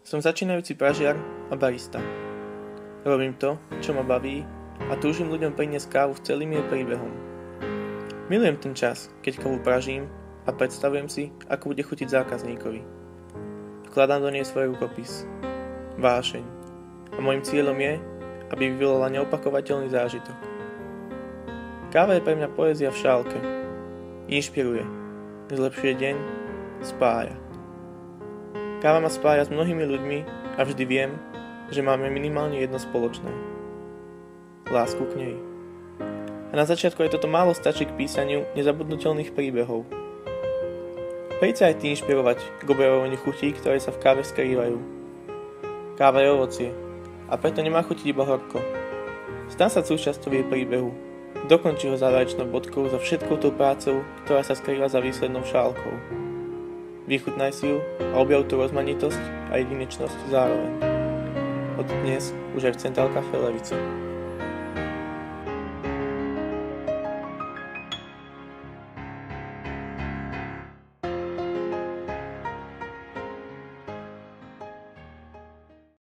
Som začínajúci pražiar a barista. Robím to, čo ma baví a túžim ľuďom priniesť kávu s celým jej príbehom. Milujem ten čas, keď kávu pražím a predstavujem si, ako bude chutiť zákazníkovi. Vkladám do nej svoj rukopis, vášeň a môjim cieľom je, aby vyvolala neopakovateľný zážitok. Káva je pre mňa poézia v šálke. Inšpiruje, zlepšuje deň, spája. Káva ma spája s mnohými ľuďmi a vždy viem, že máme minimálne jedno spoločné. Lásku k nej. A na začiatku aj toto málo stačí k písaniu nezabudnutelných príbehov. Príď sa aj ty inšpirovať k objavovaniu chutí, ktoré sa v káve skrývajú. Káva je ovocie a preto nemá chutiť iba horko. Stan sa súčasťou jej príbehu. Dokončí ho záverečnou bodkou za všetkou tou prácou, ktorá sa skrýva za výslednou šálkou. Vychutnaj si ju a objav tú rozmanitosť a jedinečnosť zároveň. Od dnes už aj v Central Café Levica.